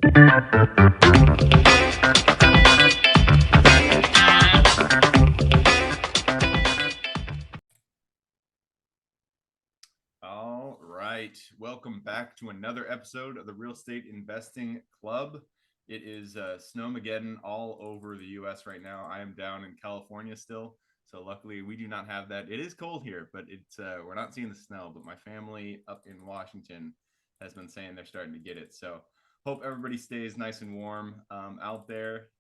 All right. Welcome back to another episode of the Real Estate Investing Club. It is Snowmageddon all over the U.S. right now. I am down in California still. So luckily we do not have that. It is cold here, but it's we're not seeing the snow. But my family up in Washington has been saying they're starting to get it. So hope everybody stays nice and warm out there.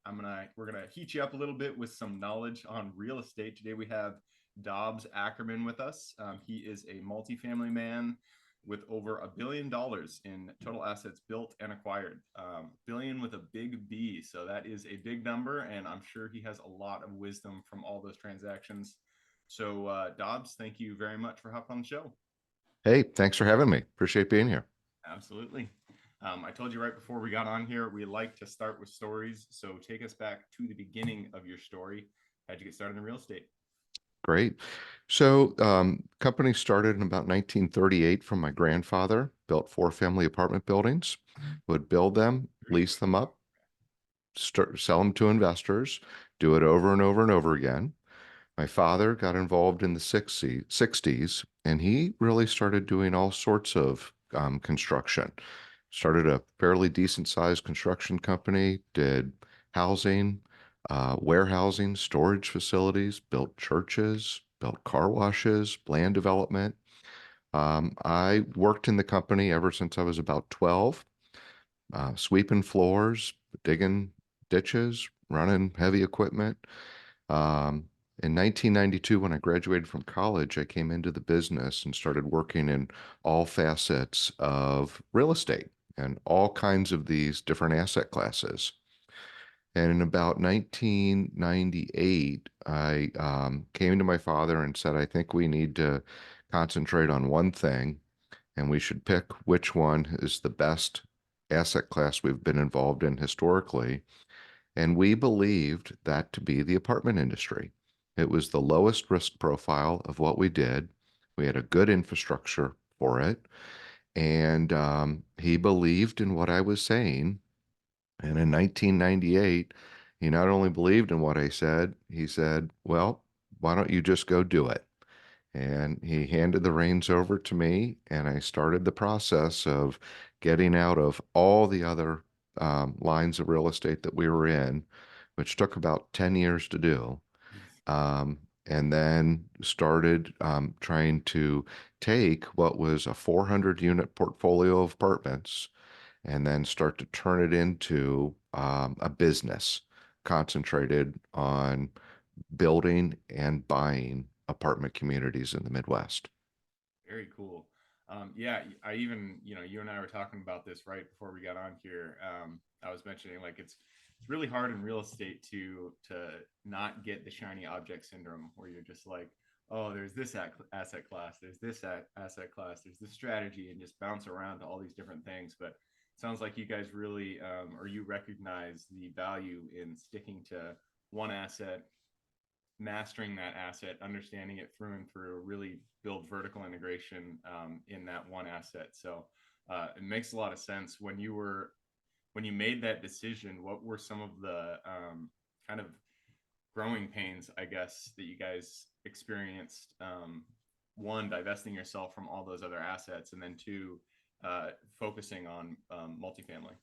We're gonna heat you up a little bit with some knowledge on real estate. Today we have Dobbs Ackermann with us. He is a multifamily man with over $1 billion in total assets built and acquired. Billion with a big B. So that is a big number, and I'm sure he has a lot of wisdom from all those transactions. So, Dobbs, thank you very much for hopping on the show. Hey, thanks for having me. Appreciate being here. Absolutely. I told you right before we got on here, we like to start with stories. So take us back to the beginning of your story. How'd you get started in real estate? Great. So, company started in about 1938 from my grandfather, built 4-family apartment buildings, would build them, lease them up, sell them to investors, do it over and over and over again. My father got involved in the 60s, and he really started doing all sorts of construction. Started a fairly decent sized construction company, did housing, warehousing, storage facilities, built churches, built car washes, land development. I worked in the company ever since I was about 12, sweeping floors, digging ditches, running heavy equipment. In 1992, when I graduated from college, I came into the business and started working in all facets of real estate and all kinds of these different asset classes. And in about 1998, I came to my father and said, I think we need to concentrate on one thing, and we should pick which one is the best asset class we've been involved in historically. And we believed that to be the apartment industry. It was the lowest risk profile of what we did. We had a good infrastructure for it. And he believed in what I was saying. And in 1998, he not only believed in what I said, he said, well, why don't you just go do it? And he handed the reins over to me, and I started the process of getting out of all the other lines of real estate that we were in, which took about 10 years to do. And then started trying to take what was a 400 unit portfolio of apartments and then start to turn it into a business concentrated on building and buying apartment communities in the Midwest. Very cool. Yeah, I even, you and I were talking about this right before we got on here. I was mentioning like it's really hard in real estate to not get the shiny object syndrome where you're just like, oh, there's this asset class, there's this asset class, there's this strategy, and just bounce around to all these different things. But it sounds like you guys really, or you recognize the value in sticking to one asset, mastering that asset, understanding it through and through, really build vertical integration in that one asset. So it makes a lot of sense. When you made that decision, what were some of the kind of growing pains, I guess, that you guys experienced? One, divesting yourself from all those other assets, and then two, focusing on multifamily.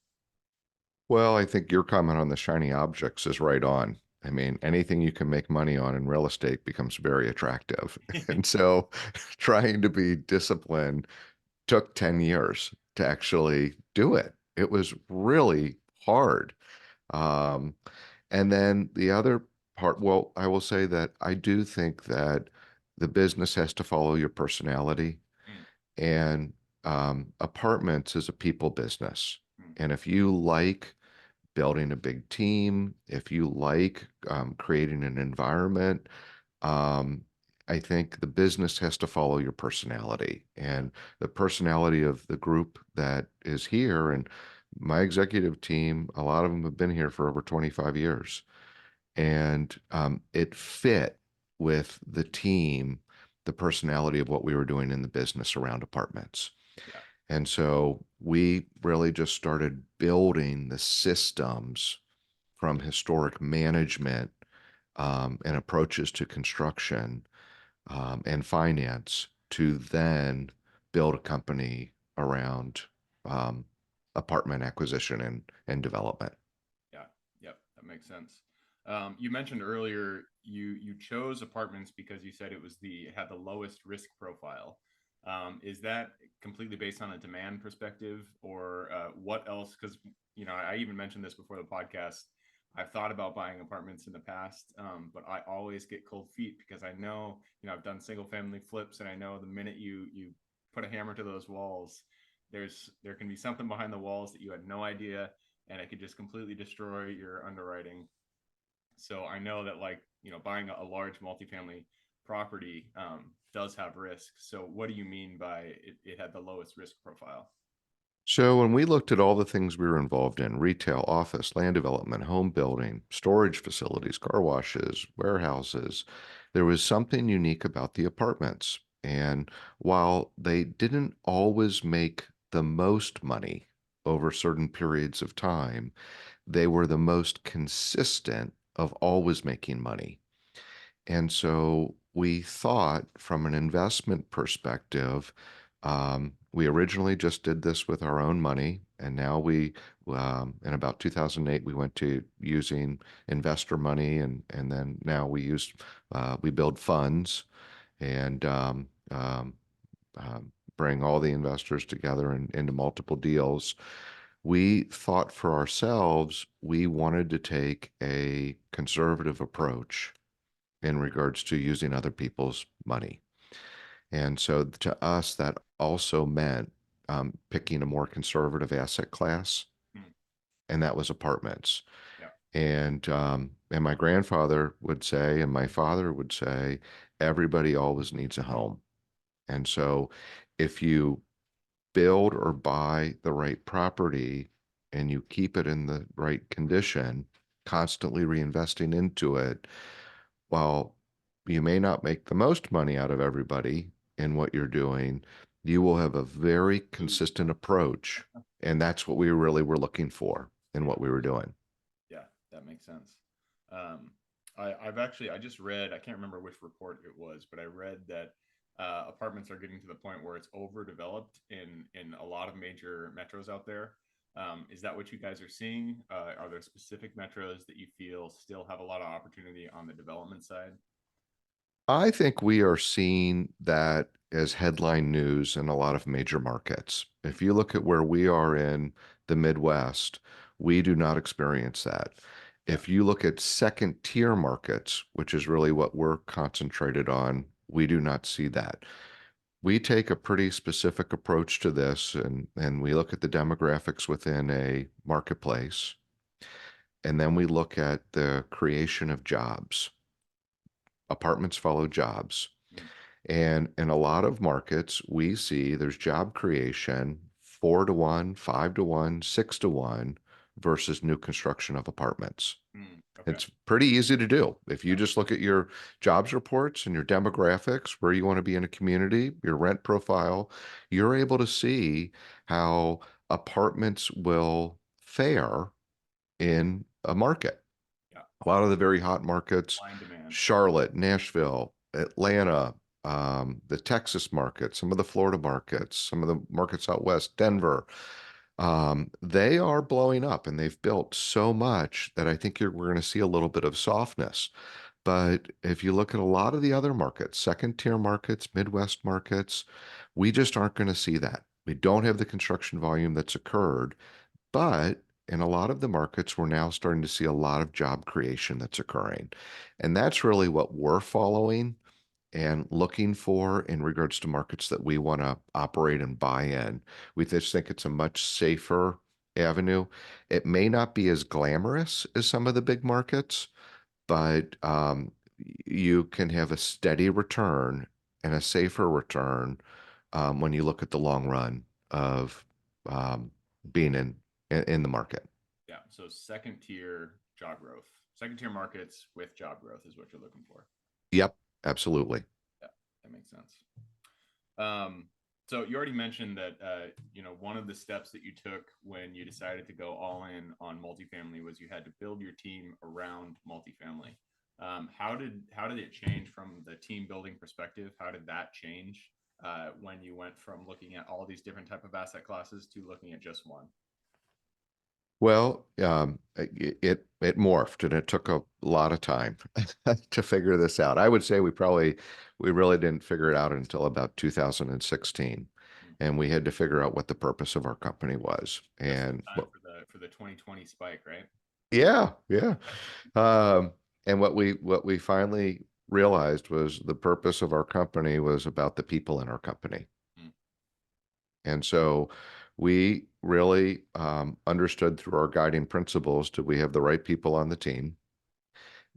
Well, I think your comment on the shiny objects is right on. I mean, anything you can make money on in real estate becomes very attractive. And so trying to be disciplined took 10 years to actually do it. It was really hard. Um, and then the other part, well, I will say that I do think that the business has to follow your personality. Mm, And apartments is a people business. mm. And if you like building a big team, if you like creating an environment, um, I think the business has to follow your personality and the personality of the group that is here. And my executive team, a lot of them have been here for over 25 years. And it fit with the team, the personality of what we were doing in the business around apartments. Yeah. And so we really just started building the systems from historic management and approaches to construction and finance to then build a company around um, apartment acquisition and development. Yeah, yep, that makes sense. You mentioned earlier you chose apartments because you said it had the lowest risk profile. Is that completely based on a demand perspective, or what else? Because I even mentioned this before the podcast. I've thought about buying apartments in the past, but I always get cold feet because I know I've done single family flips, and I know the minute you put a hammer to those walls, there can be something behind the walls that you had no idea, and it could just completely destroy your underwriting. So I know that, like, buying a large multifamily property does have risk. So what do you mean by it had the lowest risk profile? So when we looked at all the things we were involved in, retail, office, land development, home building, storage facilities, car washes, warehouses, there was something unique about the apartments. And while they didn't always make the most money over certain periods of time, they were the most consistent of always making money. And so we thought from an investment perspective, we originally just did this with our own money. And now in about 2008, we went to using investor money. And then now we build funds and bring all the investors together into multiple deals. We thought for ourselves, we wanted to take a conservative approach in regards to using other people's money. And so to us, that also meant picking a more conservative asset class, Hmm. and that was apartments. Yeah. And my grandfather would say, and my father would say, everybody always needs a home. And so if you build or buy the right property and you keep it in the right condition, constantly reinvesting into it, while you may not make the most money out of everybody in what you're doing, you will have a very consistent approach. And that's what we really were looking for in Yeah. what we were doing. Yeah, that makes sense. Um, I just read, I can't remember which report it was, but I read that apartments are getting to the point where it's overdeveloped in a lot of major metros out there. Is that what you guys are seeing? Are there specific metros that you feel still have a lot of opportunity on the development side? I think we are seeing that as headline news in a lot of major markets. If you look at where we are in the Midwest, we do not experience that. Yeah. If you look at second tier markets, which is really what we're concentrated on, we do not see that. We take a pretty specific approach to this, and we look at the demographics within a marketplace, and then we look at the creation of jobs. Apartments follow jobs. Mm, And in a lot of markets, we see there's job creation 4 to 1, 5 to 1, 6 to 1 versus new construction of apartments. okay. It's pretty easy to do. If you Yeah. just look at your jobs reports and your demographics, where you want to be in a community, your rent profile, you're able to see how apartments will fare in a market. Yeah. A lot of the very hot markets, Supply and demand. Charlotte, Nashville, Atlanta, the Texas market, some of the Florida markets, some of the markets out west, Denver, they are blowing up and they've built so much that I think we're going to see a little bit of softness. But if you look at a lot of the other markets, second tier markets, Midwest markets, we just aren't going to see that. We don't have the construction volume that's occurred, but in a lot of the markets, we're now starting to see a lot of job creation that's occurring. And that's really what we're following and looking for in regards to markets that we want to operate and buy in. We just think it's a much safer avenue. It may not be as glamorous as some of the big markets, but you can have a steady return and a safer return when you look at the long run of um, being in the market. Yeah. So second tier job growth, second tier markets with job growth is what you're looking for. Yep, absolutely. Yeah, that makes sense. Um, So you already mentioned that one of the steps that you took when you decided to go all in on multifamily was you had to build your team around multifamily. How did it change from the team building perspective? How did that change when you went from looking at all these different type of asset classes to looking at just one? Well, it morphed and it took a lot of time to figure this out. I would say we really didn't figure it out until about 2016, Hmm. and we had to figure out what the purpose of our company was. Just in And time for the 2020 spike, right? yeah, yeah. And what we finally realized was the purpose of our company was about the people in our company. Hmm. And so we really understood through our guiding principles, did we have the right people on the team?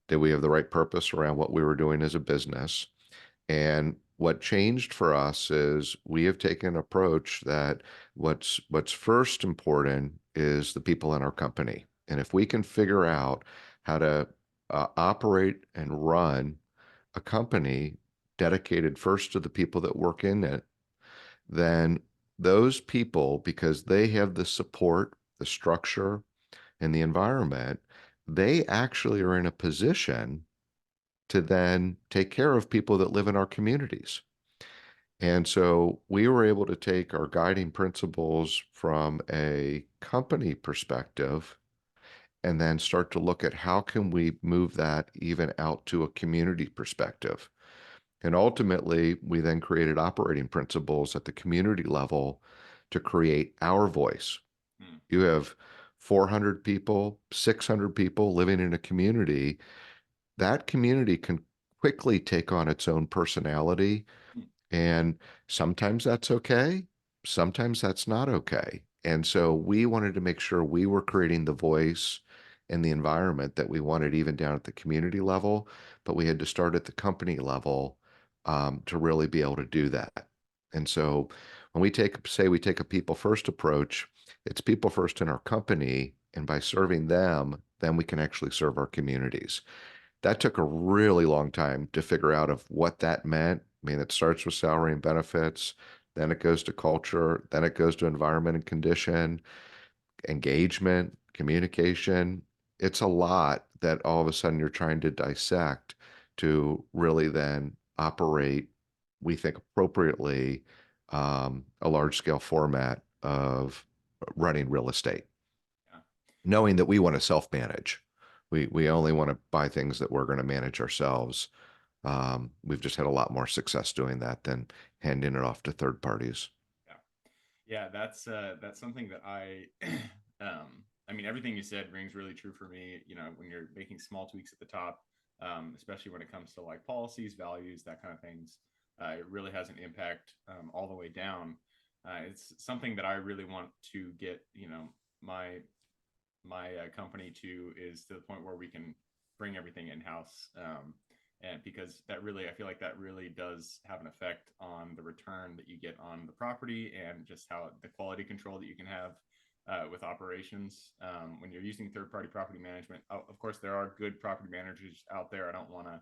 Did we have the right purpose around what we were doing as a business? And what changed for us is we have taken an approach that what's first important is the people in our company. And if we can figure out how to operate and run a company dedicated first to the people that work in it, then those people, because they have the support, the structure, and the environment, they actually are in a position to then take care of people that live in our communities. And so we were able to take our guiding principles from a company perspective and then start to look at how can we move that even out to a community perspective. And ultimately, we then created operating principles at the community level to create our voice. Hmm. You have 400 people, 600 people living in a community. That community can quickly take on its own personality, Hmm. and sometimes that's okay, sometimes that's not okay. And so we wanted to make sure we were creating the voice and the environment that we wanted, even down at the community level, but we had to start at the company level to really be able to do that. And so when we take a people first approach, it's people first in our company, and by serving them, then we can actually serve our communities. That took a really long time to figure out of what that meant. I mean, it starts with salary and benefits, then it goes to culture, then it goes to environment and condition, engagement, communication. It's a lot that all of a sudden you're trying to dissect to really then operate, we think appropriately, a large scale format of running real estate, Yeah. knowing that we want to self-manage. We only want to buy things that we're going to manage ourselves. We've just had a lot more success doing that than handing it off to third parties. Yeah. Yeah, that's something that I mean everything you said rings really true for me, when you're making small tweaks at the top, especially when it comes to like policies, values, that kind of things. It really has an impact all the way down. It's something that I really want to get, my company to, is to the point where we can bring everything in house. And because that really, I feel like that really does have an effect on the return that you get on the property, and just how the quality control that you can have with operations when you're using third party property management. Of course, there are good property managers out there. I don't want to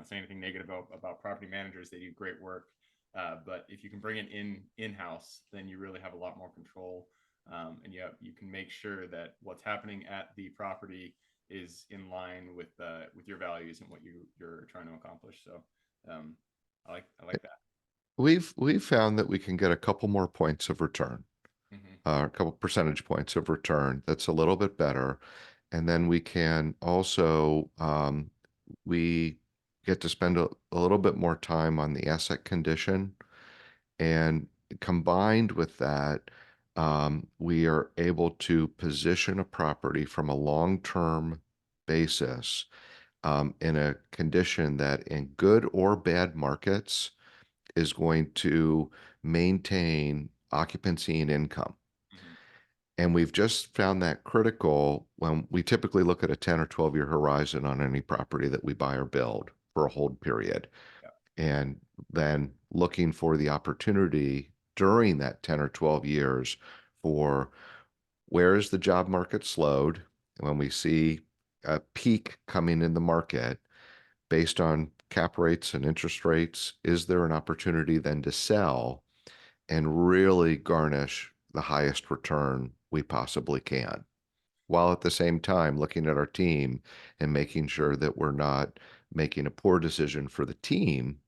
say anything negative about property managers. They do great work. But if you can bring it in house, then you really have a lot more control, and you can make sure that what's happening at the property is in line with your values and what you're trying to accomplish. So I like that. We've found that we can get a couple more points of return, Hmm. a couple percentage points of return. That's a little bit better, and then we can also we get to spend a little bit more time on the asset condition. And combined with that, we are able to position a property from a long-term basis in a condition that, in good or bad markets, is going to maintain occupancy and income. Hmm. And we've just found that critical when we typically look at a 10 or 12-year horizon on any property that we buy or build for a hold period, Yeah. and then looking for the opportunity during that 10 or 12 years for where is the job market slowed. When we see a peak coming in the market based on cap rates and interest rates, is there an opportunity then to sell and really garnish the highest return we possibly can, while at the same time looking at our team and making sure that we're not making a poor decision for the team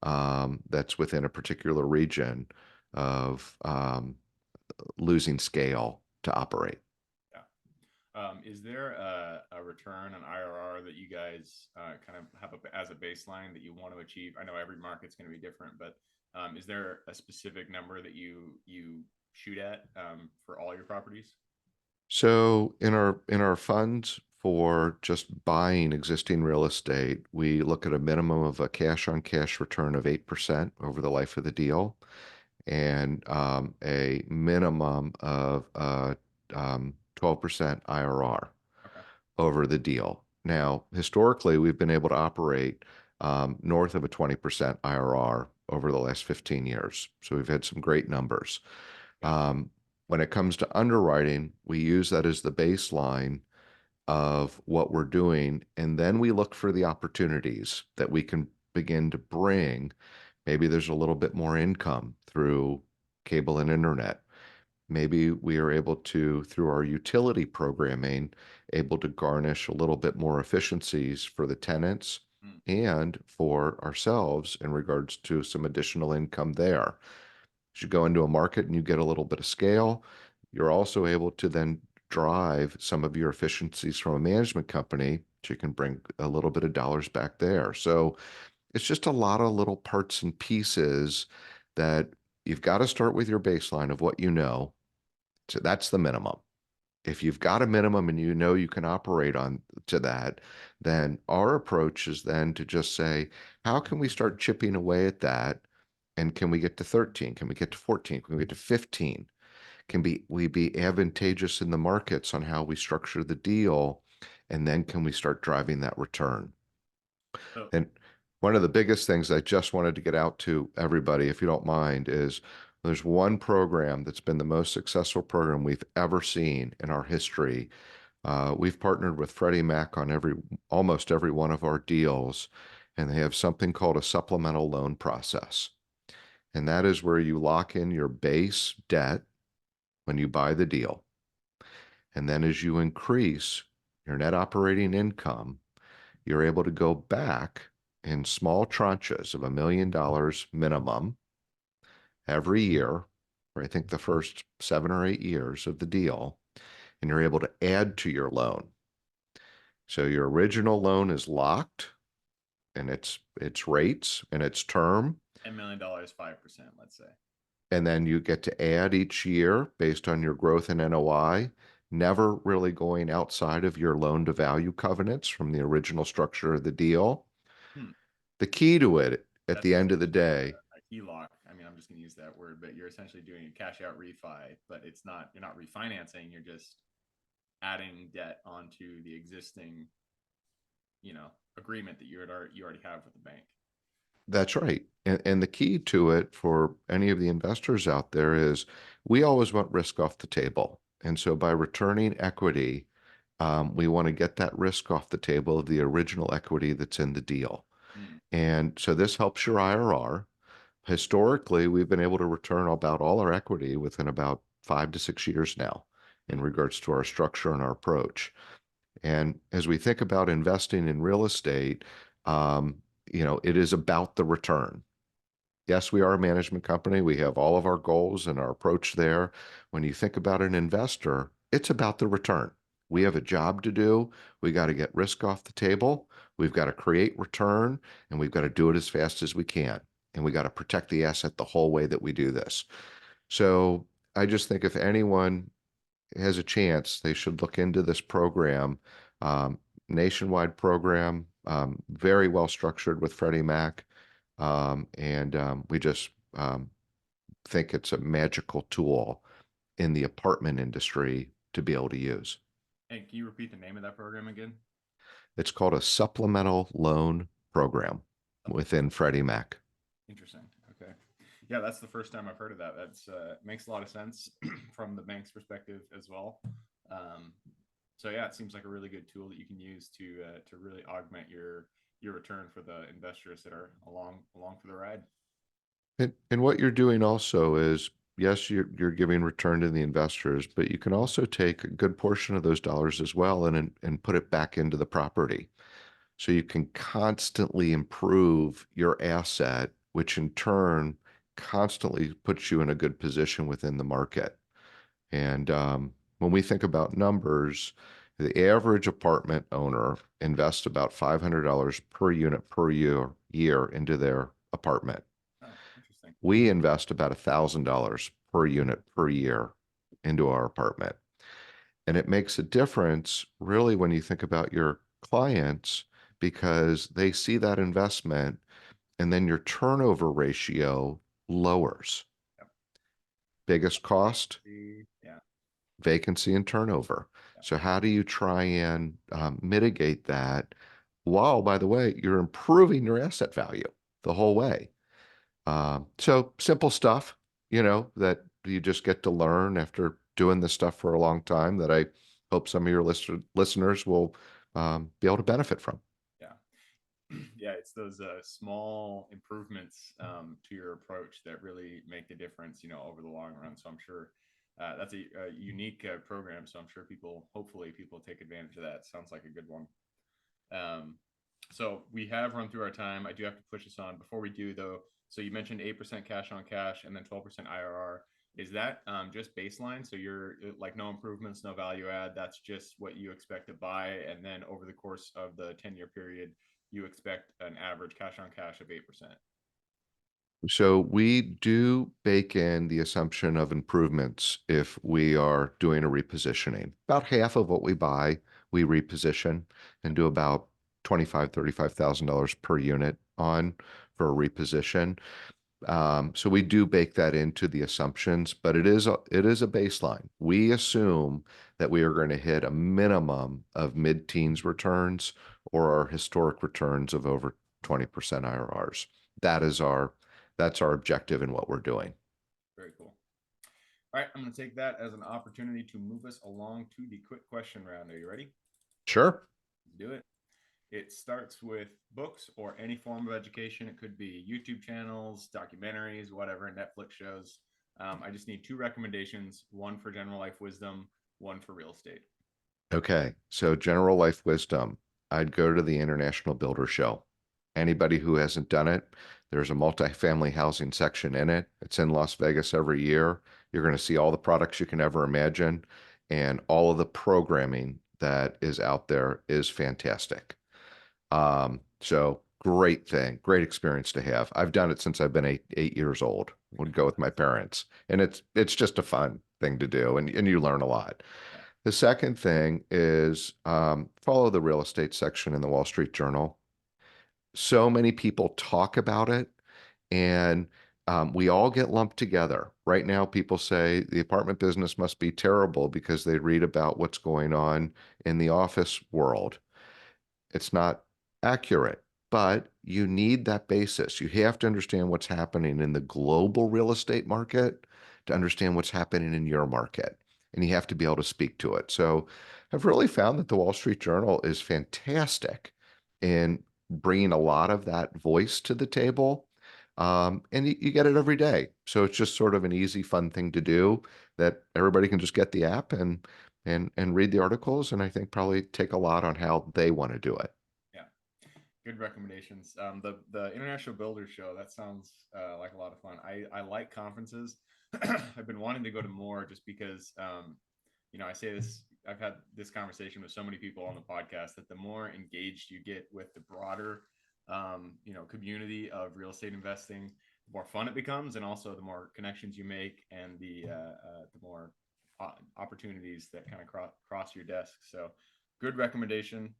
that's within a particular region of losing scale to operate. Yeah. Is there a return on IRR that you guys kind of have as a baseline that you want to achieve? I know every market's going to be different, but is there a specific number that you shoot at for all your properties? So in our funds for just buying existing real estate, we look at a minimum of a cash on cash return of 8% over the life of the deal, and a minimum of 12% IRR Okay. over the deal. Now, historically, we've been able to operate north of a 20% IRR over the last 15 years. So we've had some great numbers. Yeah. When it comes to underwriting, we use that as the baseline of what we're doing. And then we look for the opportunities that we can begin to bring. Maybe there's a little bit more income through cable and internet. Maybe we are able to, through our utility programming, able to garnish a little bit more efficiencies for the tenants Mm. and for ourselves in regards to some additional income there. As you go into a market and you get a little bit of scale, you're also able to then drive some of your efficiencies from a management company so you can bring a little bit of dollars back there. So it's just a lot of little parts and pieces that you've got to start with your baseline of what you know. So that's the minimum. If you've got a minimum and you know you can operate on to that, then our approach is then to just say, how can we start chipping away at that? And can we get to 13? Can we get to 14? Can we get to 15? We be advantageous in the markets on how we structure the deal? And then can we start driving that return? So And one of the biggest things I just wanted to get out to everybody, if you don't mind, is there's one program that's been the most successful program we've ever seen in our history. We've partnered with Freddie Mac on almost every one of our deals, and they have something called a supplemental loan process. And that is where you lock in your base debt when you buy the deal. And then as you increase your net operating income, you're able to go back in small tranches of $1 million minimum every year, for I think the first 7 or 8 years of the deal, and you're able to add to your loan. So your original loan is locked and its rates and its term, $10 million, 5%, let's say. and then you get to add each year based on your growth in NOI, never really going outside of your loan to value covenants from the original structure of the deal. Hmm. The key to it at That's the end of the essentially day, a HELOC. I mean, I'm just going to use that word, but you're essentially doing a cash out refi, but you're not refinancing. You're just adding debt onto the existing, agreement that you already have with the bank. that's right. And the key to it for any of the investors out there is we always want risk off the table. And so by returning equity, we want to get that risk off the table of the original equity that's in the deal. Hmm. And so this helps your IRR. Historically, we've been able to return about all our equity within about 5 to 6 years now in Hmm. regards to our structure and our approach. And as we think about investing in real estate, um, it is about the return. Yes, we are a management company. We have all of our goals and our approach there. When you think about an investor, it's about the return. We Yeah. have a job to do. We got to get risk off the table. We've got to create return, and we've got to do it as fast as we can. And we got to protect the asset the whole way that we do this. So I just think if anyone has a chance, they should look into this program. Um, Nationwide program, very well structured with Freddie Mac. And we just think it's a magical tool in the apartment industry to be able to use. Hey, can you repeat the name of that program again? It's called a supplemental loan program within Freddie Mac. Interesting. Okay. Yeah, that's the first time I've heard of that. That's makes a lot of sense from the bank's perspective as well. Um, so yeah, it seems like a really good tool that you can use to really augment your return for the investors that are along for the ride. And what you're doing also is, yes, you're giving return to the investors, but you can also take a good portion of those dollars as well and put it back into the property. So you can constantly improve your asset, which in turn constantly puts you in a good position within the market. And when we think about numbers, the average apartment owner invests about $500 per unit per year into their apartment. Oh, interesting. We invest about $1,000 per unit per year into our apartment. And it makes a difference really when you think about your clients because they see that investment and then your turnover ratio lowers. Yep. Biggest cost, Vacancy, yeah, vacancy and turnover. yeah, So how do you try and mitigate that while, by the way, you're improving your asset value the whole way? So simple stuff, that you just get to learn after doing this stuff for a long time that I hope some of your listeners will be able to benefit from. yeah. Yeah, it's those small improvements to your approach that really make the difference, over the long run. So I'm sure that's a unique program. So I'm sure hopefully, people take advantage of that. Sounds like a good one. Um, so we have run through our time. I do have to push us on. Before we do, though, so you mentioned 8% cash on cash and then 12% IRR. Is that just baseline? So you're like no improvements, no value add. That's just what you expect to buy. And then over the course of the 10-year period, you expect an average cash on cash of 8%. So we do bake in the assumption of improvements if we are doing a repositioning. About half of what we buy, we reposition and do about $35,000 per unit on for a reposition. So we do bake that into the assumptions, but it is a baseline. We assume that we are going to hit a minimum of mid-teens returns or our historic returns of over 20% IRRs. That is that's our objective in what we're doing. Very cool. All right, I'm going to take that as an opportunity to move us along to the quick question round. Are you ready? Sure. Let's do it. It starts with books or any form of education. It could be YouTube channels, documentaries, whatever, Netflix shows. I just need two recommendations, one for general life wisdom, one for real estate. Okay. So general life wisdom, I'd go to the International Builder Show. Anybody who hasn't done it, there's a multifamily housing section in it. It's in Las Vegas every year. You're going to see all the products you can ever imagine, and all of the programming that is out there is fantastic. So great thing, great experience to have. I've done it since I've been 8 years old. Would go with my parents, and it's just a fun thing to do, and you learn a lot. Yeah. The second thing is follow the real estate section in the Wall Street Journal. So many people talk about it, and we all get lumped together. Right now, people say the apartment business must be terrible because they read about what's going on in the office world. It's not accurate, but you need that basis. You have to understand what's happening in the global real estate market to understand what's happening in your market. And you have to be able to speak to it. So I've really found that the Wall Street Journal is fantastic in bringing a lot of that voice to the table. And you get it every day. So it's just sort of an easy, fun thing to do that everybody can just get the app and read the articles, and I think probably take a lot on how they want to do it. Yeah. Good recommendations. The International Builders Show, that sounds like a lot of fun. I like conferences. I've been wanting to go to more just because I say this, I've had this conversation with so many people on the podcast that the more engaged you get with the broader community of real estate investing, the more fun it becomes, and also the more connections you make, and the more opportunities that kind of cross your desk. So good recommendation.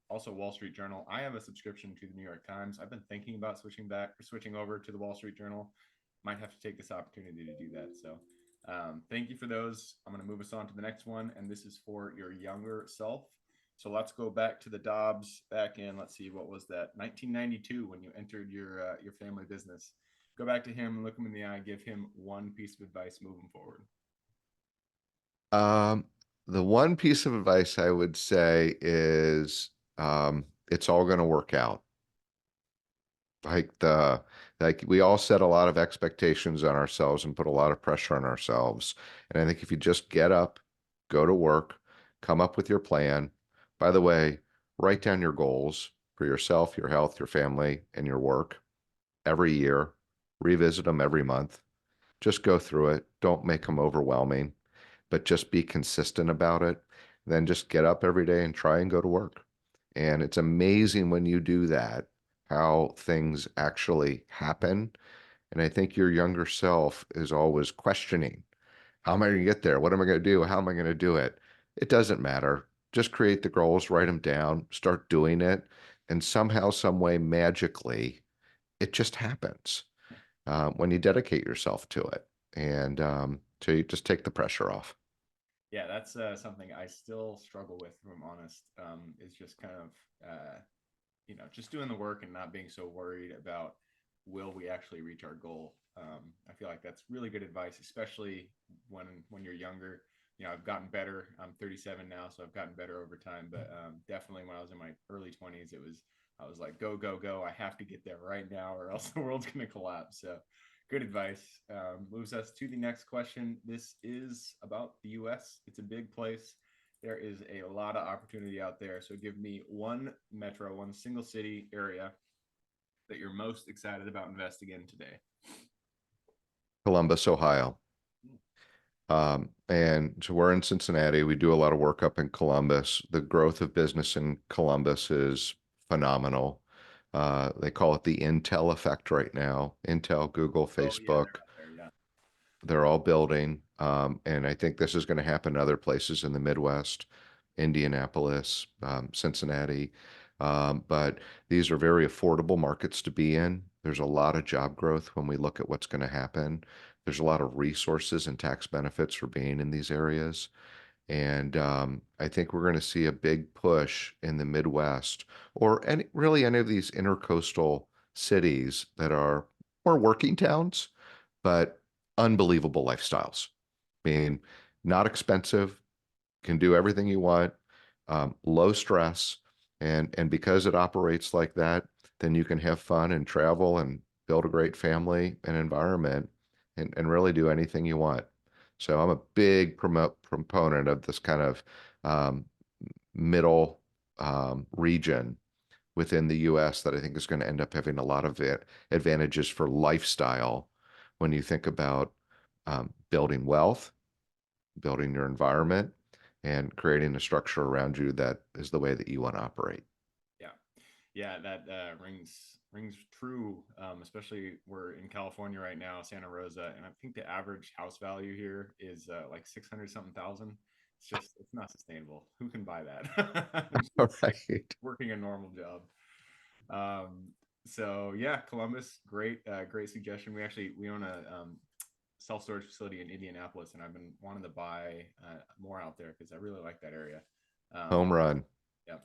Also Wall Street Journal. I have a subscription to the New York Times. I've been thinking about switching over to the Wall Street Journal. Might have to take this opportunity to do that. So thank you for those. I'm going to move us on to the next one, and this is for your younger self. So let's go back to the Dobbs back in, let's see, what was that? 1992 when you entered your family business. Go back to him, look him in the eye, give him one piece of advice moving forward. Um, the one piece of advice I would say is it's all going to work out. Like Like we all set a lot of expectations on ourselves and put a lot of pressure on ourselves. And I think if you just get up, go to work, come up with your plan. By the way, write down your goals for yourself, your health, your family, and your work every year. Revisit them every month. Just go through it. Don't make them overwhelming, but just be consistent about it. Then just get up every day and try and go to work. And it's amazing when you do that, how things actually happen. And I think your younger self is always questioning, how am I going to get there? What am I going to do? How am I going to do it? It doesn't matter. Just create the goals, write them down, start doing it. And somehow, some way, magically, it just happens when you dedicate yourself to it. And so you just take the pressure off. Yeah, that's something I still struggle with, if I'm honest. Is just kind of just doing the work and not being so worried about will we actually reach our goal. I feel like that's really good advice, especially when you're younger. I've gotten better. I'm 37 now, so I've gotten better over time. But definitely when I was in my early 20s, I was like, go, go, go. I have to get there right now, or else the world's going to collapse. So good advice. Moves us to the next question. This is about the US. It's a big place. There is a lot of opportunity out there. So give me one metro, one single city area that you're most excited about investing in today. Columbus, Ohio. And so we're in Cincinnati. We do a lot of work up in Columbus. The growth of business in Columbus is phenomenal. They call it the Intel effect right now. Intel, Google, Oh yeah, they're Facebook, out there. Yeah. they're all building. And I think this is going to happen in other places in the Midwest, Indianapolis, Cincinnati. But these are very affordable markets to be in. There's a lot of job growth when we look at what's going to happen. There's a lot of resources and tax benefits for being in these areas. And I think we're going to see a big push in the Midwest or really any of these intercoastal cities that are more working towns, but unbelievable lifestyles. I mean, not expensive, can do everything you want, low stress, and because it operates like that, then you can have fun and travel and build a great family and environment and really do anything you want. So I'm a big proponent of this kind of um, middle region within the US that I think is going to end up having a lot of advantages for lifestyle when you think about building wealth, building your environment, and creating a structure around you that is the way that you want to operate. Yeah, yeah, that rings true. Especially we're in California right now, Santa Rosa, and I think the average house value here is like 600 something thousand. It's not sustainable. Who can buy that? All right. Working a normal job. Um, so yeah, Columbus, great suggestion. We own a self storage facility in Indianapolis, and I've been wanting to buy more out there because I really like that area. Um, Home run. yeah.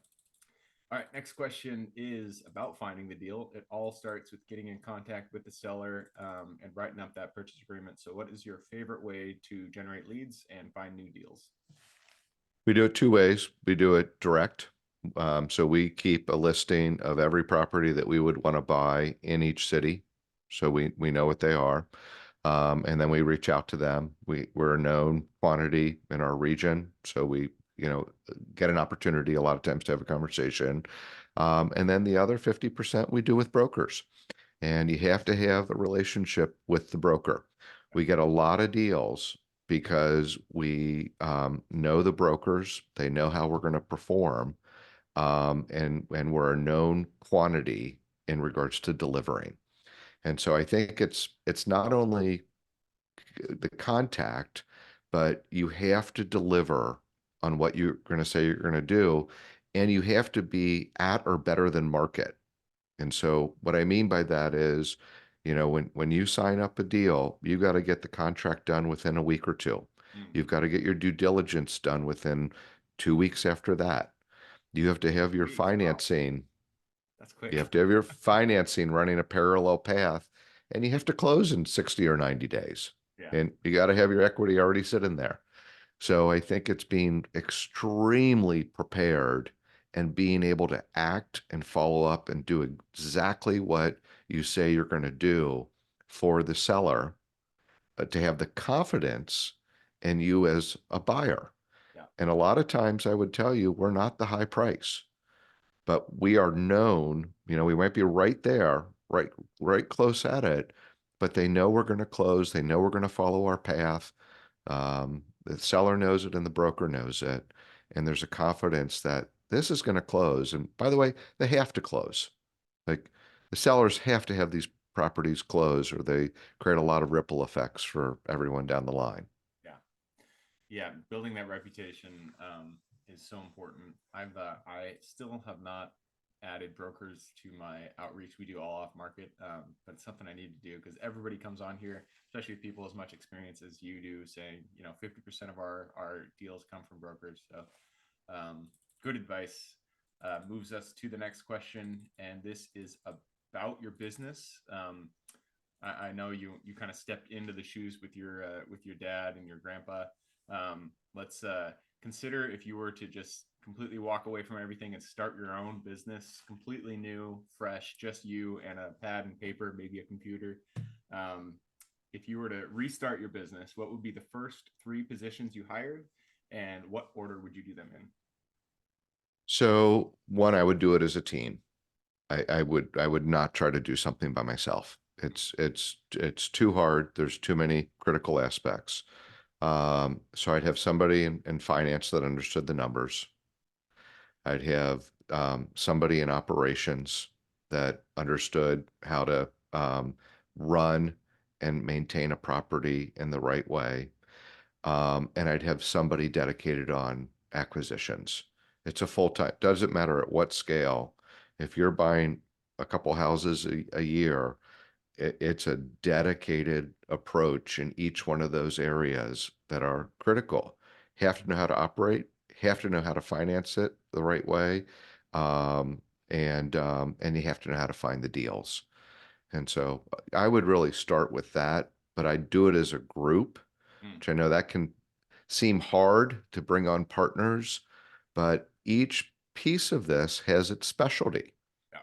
All right, next question is about finding the deal. It all starts with getting in contact with the seller and writing up that purchase agreement. So, what is your favorite way to generate leads and find new deals? We do it two ways. We do it direct. So we keep a listing of every property that we would want to buy in each city. So we know what they are. And then we reach out to them. We're a known quantity in our region. So we get an opportunity a lot of times to have a conversation. And then the other 50% we do with brokers. And you have to have a relationship with the broker. We get a lot of deals because we know the brokers. They know how we're going to perform, and we're a known quantity in regards to delivering. And so I think it's not only the contact, but you have to deliver on what you're going to say you're going to do, and you have to be at or better than market. And so what I mean by that is, when you sign up a deal, you got to get the contract done within a week or two. Mm, You've got to get your due diligence done within 2 weeks after that. You have to have your 2 weeks. Wow, financing. that's You quick. have to have your financing running a parallel path, and you have to close in 60 or 90 days. Yeah. And you got to have your equity already sitting there. So I think it's being extremely prepared and being able to act and follow up and do exactly what you say you're going to do for the seller, to have the confidence in you as a buyer. Yeah. And a lot of times I would tell you, we're not the high price, but we are known, we might be right there, right close at it, but they know we're going to close. They know we're going to follow our path. The seller knows it and the broker knows it. And there's a confidence that this is going to close. And by the way, they have to close. Like, the sellers have to have these properties close or they create a lot of ripple effects for everyone down the line. Yeah. Yeah, building that reputation is so important. I still have not added brokers to my outreach. We do all off market, but it's something I need to do because everybody comes on here, especially with people as much experience as you do, saying 50% of our deals come from brokers. So good advice. Moves us to the next question, and this is about your business. I know you kind of stepped into the shoes with your dad and your grandpa. Let's consider if you were to just completely walk away from everything and start your own business, completely new, fresh, just you and a pad and paper, maybe a computer. Um, if you were to restart your business, what would be the first three positions you hired, and what order would you do them in? So one, I would do it as a team. I would not try to do something by myself. It's too hard. There's too many critical aspects. So I'd have somebody in finance that understood the numbers. I'd have somebody in operations that understood how to run and maintain a property in the right way. And I'd have somebody dedicated on acquisitions. It's a full-time, doesn't matter at what scale. If you're buying a couple houses a year, it's a dedicated approach in each one of those areas that are critical. Have to know how to operate, have to know how to finance it the right way, and you have to know how to find the deals. And so I would really start with that, but I do it as a group, Mm, which I know that can seem hard to bring on partners, but each piece of this has its specialty. yeah,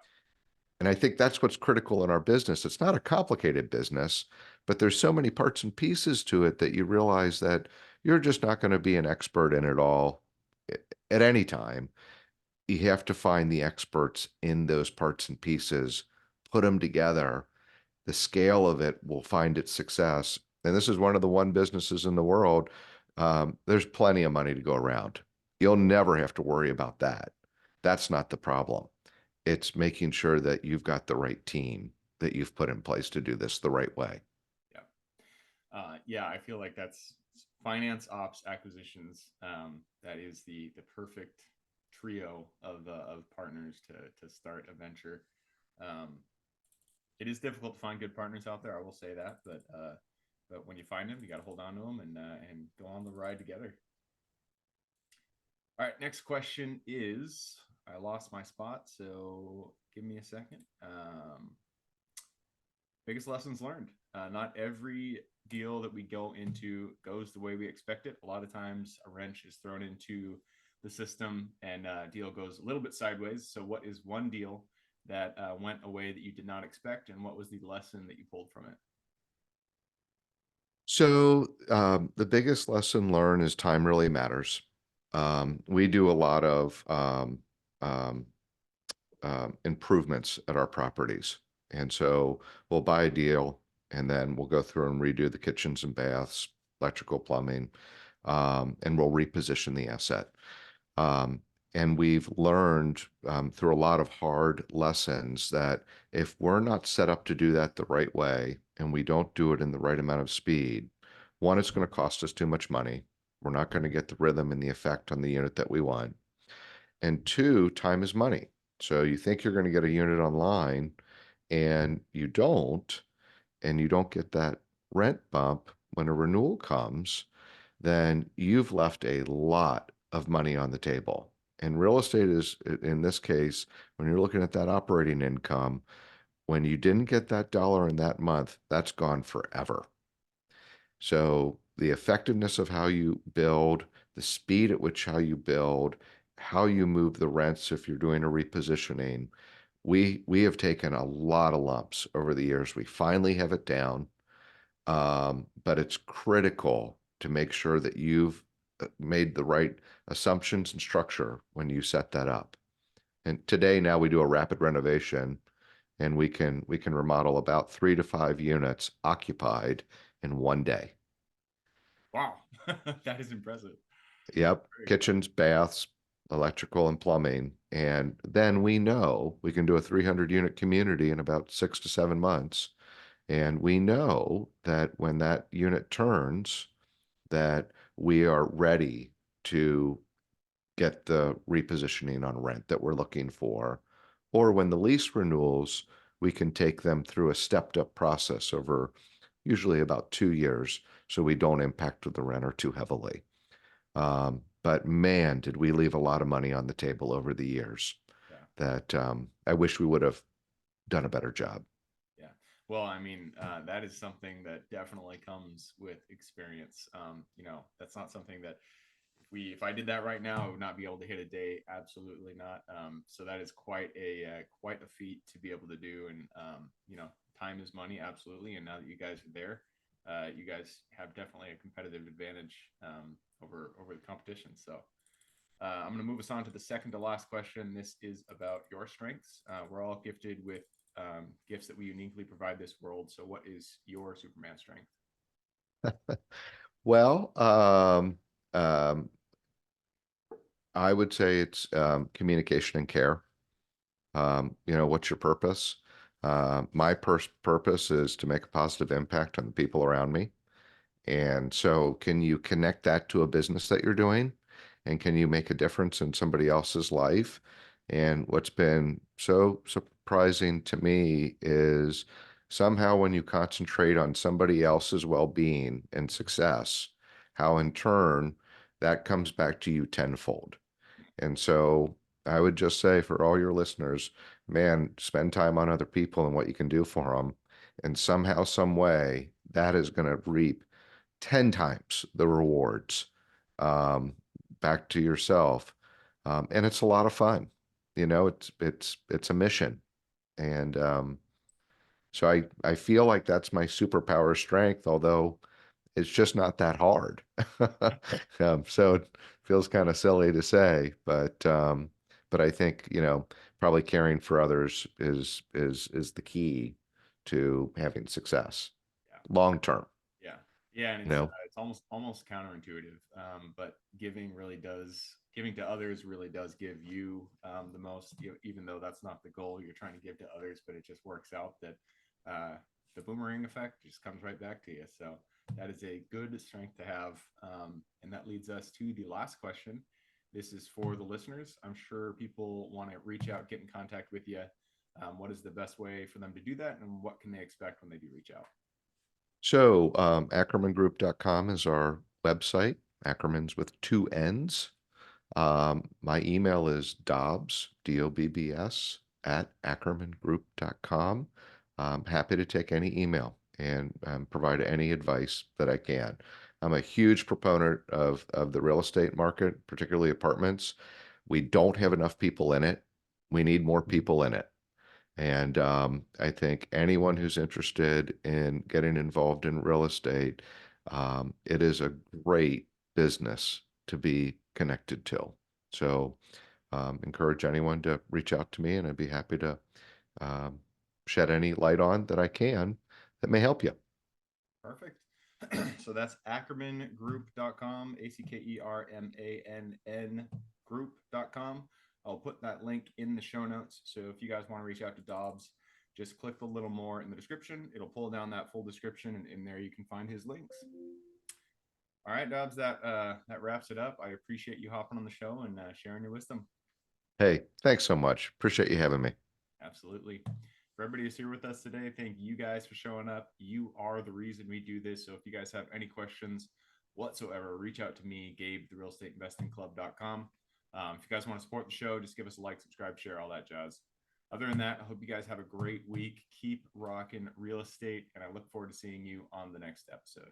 And I think that's what's critical in our business. It's not a complicated business, but there's so many parts and pieces to it that you realize that you're just not going to be an expert in it all at any time. You have to find the experts in those parts and pieces, put them together. The scale of it will find its success. And this is one of the one businesses in the world. There's plenty of money to go around. You'll never have to worry about that. That's not the problem. It's making sure that you've got the right team that you've put in place to do this the right way. yeah. Yeah, I feel like that's finance, ops, acquisitions. That is the perfect trio of partners to start a venture. Um, it is difficult to find good partners out there. I will say that, but when you find them, you got to hold on to them and go on the ride together. All right, next question is I lost my spot, so give me a second. Biggest lessons learned. Not every deal that we go into goes the way we expect it. A lot of times a wrench is thrown into the system and deal goes a little bit sideways. So, what is one deal that went away that you did not expect, and what was the lesson that you pulled from it? So the biggest lesson learned is time really matters. We do a lot of um, improvements at our properties. And so we'll buy a deal and then we'll go through and redo the kitchens and baths, electrical, plumbing, and we'll reposition the asset. Um, and we've learned through a lot of hard lessons that if we're not set up to do that the right way and we don't do it in the right amount of speed, one, it's going to cost us too much money. We're not going to get the rhythm and the effect on the unit that we want. And two, time is money. So you think you're going to get a unit online and you don't get that rent bump when a renewal comes, then you've left a lot of money on the table. And real estate is, in this case, when you're looking at that operating income, when you didn't get that dollar in that month, that's gone forever. So the effectiveness of how you build, the speed at which how you build, how you move the rents if you're doing a repositioning. We have taken a lot of lumps over the years. We finally have it down, but it's critical to make sure that you've made the right assumptions and structure when you set that up. And today, now we do a rapid renovation, and we can remodel about 3 to 5 units occupied in one day. Wow. That is impressive. Yep, Very cool. kitchens, baths, electrical, and plumbing. And then we know we can do a 300 unit community in about 6 to 7 months. And we know that when that unit turns, that we are ready to get the repositioning on rent that we're looking for. Or when the lease renewals, we can take them through a stepped up process over usually about 2 years so we don't impact the renter too heavily. But man, did we leave a lot of money on the table over the years Yeah. that I wish we would have done a better job. Yeah. Well, I mean, that is something that definitely comes with experience. That's not something that if I did that right now, I would not be able to hit a day. Absolutely not. So that is quite a feat to be able to do. And, time is money. Absolutely. And now that you guys are there, you guys have definitely a competitive advantage, over the competition. So, I'm going to move us on to the second to last question. This is about your strengths. We're all gifted with gifts that we uniquely provide this world. So, what is your Superman strength? Well, I would say it's communication and care. What's your purpose? My purpose is to make a positive impact on the people around me. And so, can you connect that to a business that you're doing? And can you make a difference in somebody else's life? And what's been so surprising to me is somehow when you concentrate on somebody else's well-being and success, how in turn that comes back to you tenfold. And so I would just say for all your listeners, man, spend time on other people and what you can do for them. And somehow, some way, that is going to reap 10 times the rewards um, back to yourself. And it's a lot of fun. It's a mission. And so I feel like that's my superpower strength, although it's just not that hard. So it feels kind of silly to say, but I think, probably caring for others is the key to having success Yeah. long term, Yeah. Yeah. And you it's, know. it's almost counterintuitive. But giving to others really does give you, the most, even though that's not the goal you're trying to give to others, but it just works out that, the boomerang effect just comes right back to you. So that is a good strength to have. And that leads us to the last question. This is for the listeners. I'm sure people want to reach out, get in contact with you. What is the best way for them to do that? And what can they expect when they do reach out? So AckermannGroup.com is our website. Ackermann's with two N's. My email is Dobbs, Dobbs, at AckermannGroup.com. I'm happy to take any email and provide any advice that I can. I'm a huge proponent of the real estate market, particularly apartments. We don't have enough people in it. We need more people in it. And I think anyone who's interested in getting involved in real estate, it is a great business to be connected to. So encourage anyone to reach out to me, and I'd be happy to um, shed any light on that I can that may help you. Perfect. So that's AckermannGroup.com, ACKERMANN group.com. I'll put that link in the show notes. So if you guys want to reach out to Dobbs, just click the little more in the description. It'll pull down that full description, and in there you can find his links. All right, Dobbs, that wraps it up. I appreciate you hopping on the show and sharing your wisdom. Hey, thanks so much. Appreciate you having me. Absolutely. For everybody who's here with us today, thank you guys for showing up. You are the reason we do this. So if you guys have any questions whatsoever, reach out to me, Gabe, therealestateinvestingclub.com. If you guys want to support the show, just give us a like, subscribe, share, all that jazz. Other than that, I hope you guys have a great week. Keep rocking real estate, and I look forward to seeing you on the next episode.